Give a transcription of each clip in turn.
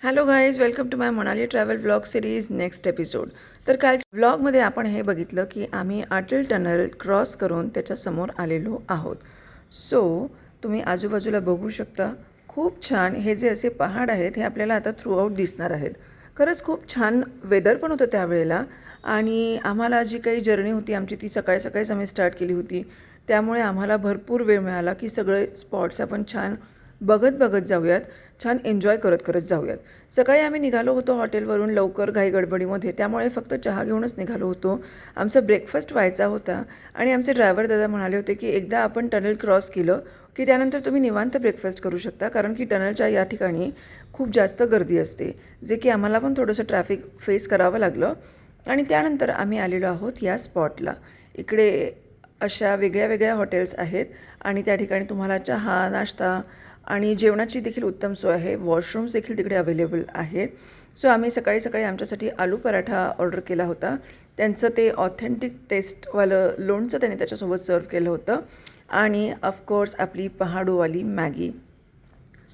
Hello guys, welcome to my Manali travel vlog series next episode. तर कालच्या व्लॉगमध्ये आपण हे बघितलं की आम्ही अटल टनल क्रॉस करून त्याच्यासमोर आलेलो आहोत. सो तुम्ही आजूबाजूला बघू शकता, खूप छान हे जे असे पहाड आहेत हे आपल्याला आता थ्रू आऊट दिसणार आहेत. खरंच खूप छान वेदर पण होतं त्यावेळेला. आणि आम्हाला जी काही जर्नी होती आमची ती सकाळी सकाळीच आम्ही स्टार्ट केली होती. त्यामुळे आम्हाला भरपूर वेळ मिळाला की सगळे स्पॉट्स आपण छान बघत बघत जाऊयात, छान एन्जॉय करत करत जाऊयात. सकाळी आम्ही निघालो होतो हॉटेलवरून लवकर घाई गडबडीमध्ये, त्यामुळे फक्त चहा घेऊनच निघालो होतो. आमचा ब्रेकफास्ट व्हायचा होता आणि आमचे ड्रायव्हर दादा म्हणाले होते की एकदा आपण टनल क्रॉस केलं की त्यानंतर तुम्ही निवांत ब्रेकफास्ट करू शकता, कारण की टनलच्या या ठिकाणी खूप जास्त गर्दी असते, जे की आम्हाला पण थोडंसं ट्रॅफिक फेस करावं लागलं. आणि त्यानंतर आम्ही आलेलो आहोत या स्पॉटला. इकडे अशा वेगळ्या वेगळ्या हॉटेल्स आहेत आणि त्या ठिकाणी तुम्हाला चहा, नाश्ता आणि जेवणाची देखील उत्तम सोय आहे. वॉशरूम्स देखील तिकडे अवेलेबल आहेत. सो आम्ही सकाळी सकाळी आमच्यासाठी आलू पराठा ऑर्डर केला होता. त्यांचं ते ऑथेंटिक टेस्टवालं लोणचं त्यांनी त्याच्यासोबत सर्व केलं होतं. आणि ऑफकोर्स आपली पहाडोवाली मॅगी.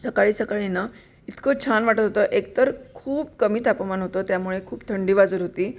सकाळी सकाळी ना इतकं छान वाटत होतं. एकतर खूप कमी तापमान होतं, त्यामुळे खूप थंडी वाजत होती.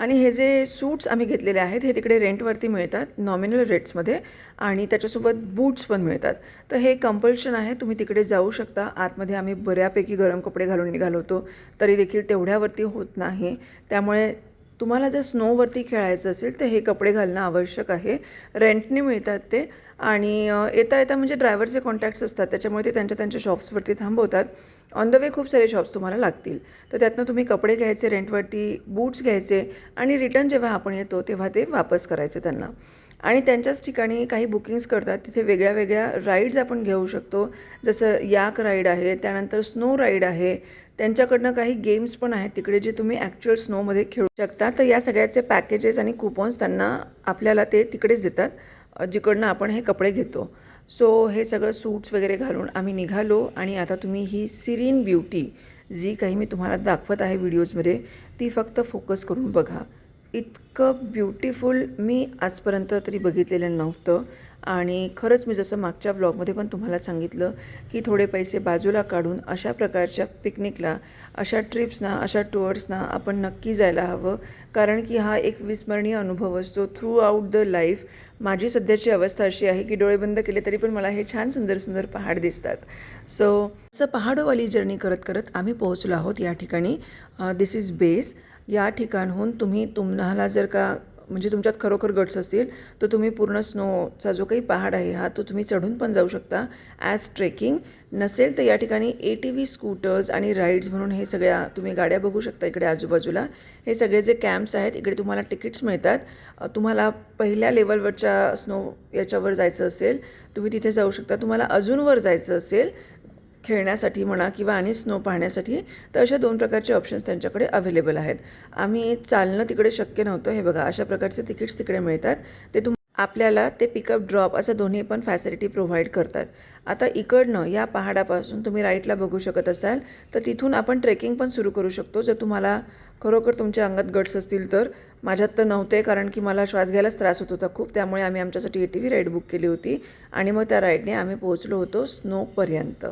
आणि हे जे सूट्स आम्ही घेतलेले आहेत हे तिकडे रेंटवरती मिळतात नॉमिनल रेट्समध्ये, आणि त्याच्यासोबत बूट्स पण मिळतात. तर हे कंपल्शन आहे, तुम्ही तिकडे जाऊ शकता. आतमध्ये आम्ही बऱ्यापैकी गरम कपडे घालून निघालो होतो, तरी देखील तेवढ्यावरती होत नाही. त्यामुळे तुम्हाला जर स्नोवरती खेळायचं असेल तर हे कपडे घालणं आवश्यक आहे. रेंटने मिळतात ते. आणि येता येता म्हणजे ड्रायव्हरचे कॉन्टॅक्ट्स असतात, त्याच्यामुळे ते त्यांच्या त्यांच्या शॉप्सवरती थांबवतात. ऑन द वे खूप सारे शॉप्स तुम्हाला लागतील. तर त्यातनं तुम्ही कपडे घ्यायचे रेंटवरती, बूट्स घ्यायचे आणि रिटर्न जेव्हा आपण येतो तेव्हा ते वापस करायचे त्यांना. आणि त्यांच्याच ठिकाणी काही बुकिंग्स करतात, तिथे वेगळ्या वेगळ्या राईड्स आपण घेऊ शकतो. जसं याक राईड आहे, त्यानंतर स्नो राईड आहे. त्यांच्याकडनं काही गेम्स पण आहेत तिकडे जे तुम्ही ॲक्च्युअल स्नोमध्ये खेळू शकता. तर या सगळ्याचे पॅकेजेस आणि कुपन्स त्यांना आपल्याला ते तिकडेच देतात, जिकडनं आपण हे कपडे घेतो. सो हे सगळं सूट्स वगैरे घालून आम्ही निघालो. आणि आता तुम्ही ही सिरीन ब्युटी जी काही मी तुम्हाला दाखवत आहे व्हिडिओजमध्ये, ती फक्त फोकस करून बघा. इतकं ब्युटिफुल मी आजपर्यंत तरी बघितलेलं नव्हतं. आणि खरंच मी जसं मागच्या व्लॉगमध्ये पण तुम्हाला सांगितलं की थोडे पैसे बाजूला काढून अशा प्रकारच्या पिकनिकला, अशा ट्रिप्सना, अशा टूअर्सना आपण नक्की जायला हवं. कारण की हा एक विस्मरणीय अनुभव असतो थ्रू आऊट द लाईफ. माझी सध्याची अवस्था अशी आहे की डोळे बंद केले तरी पण मला हे छान सुंदर सुंदर पहाड दिसतात. सो असं पहाडोवाली जर्नी करत करत आम्ही पोहोचलो आहोत या ठिकाणी. दिस इज बेस. या ठिकाणहून तुम्हाला जर का म्हणजे तुमच्यात खरोखर गट्स असतील तर तुम्ही पूर्ण स्नोचा जो काही पहाड आहे हा तो तुम्ही चढून पण जाऊ शकता ॲज ट्रेकिंग. नसेल तर या ठिकाणी ATV स्कूटर्स आणि राईड्स म्हणून हे सगळ्या तुम्ही गाड्या बघू शकता इकडे आजूबाजूला. हे सगळे जे कॅम्प्स आहेत इकडे तुम्हाला तिकीट्स मिळतात. तुम्हाला पहिल्या लेवलवरच्या स्नो याच्यावर जायचं असेल तुम्ही तिथे जाऊ शकता. तुम्हाला अजून वर जायचं असेल खेळण्यासाठी म्हणा किंवा आणि स्नो पाहण्यासाठी, तर अशा 2 प्रकारचे ऑप्शन्स त्यांच्याकडे अवेलेबल आहेत. आम्ही चालणं तिकडे शक्य नव्हतं. हे बघा अशा प्रकारचे तिकीट्स तिकडे मिळतात. ते आपल्याला ते पिकअप ड्रॉप असं दोन्ही पण फॅसिलिटी प्रोव्हाइड करतात. आता इकडनं या पहाडापासून तुम्ही राईटला बघू शकत असाल तर तिथून आपण ट्रेकिंग पण सुरू करू शकतो, जर तुम्हाला खरोखर तुमच्या अंगात गट्स असतील तर. माझ्यात तर नव्हते, कारण की मला श्वास घ्यायलाच त्रास होत होता खूप. त्यामुळे आम्ही आमच्यासाठी ATV राईड बुक केली होती आणि मग त्या राईडने आम्ही पोहोचलो होतो स्नोपर्यंत.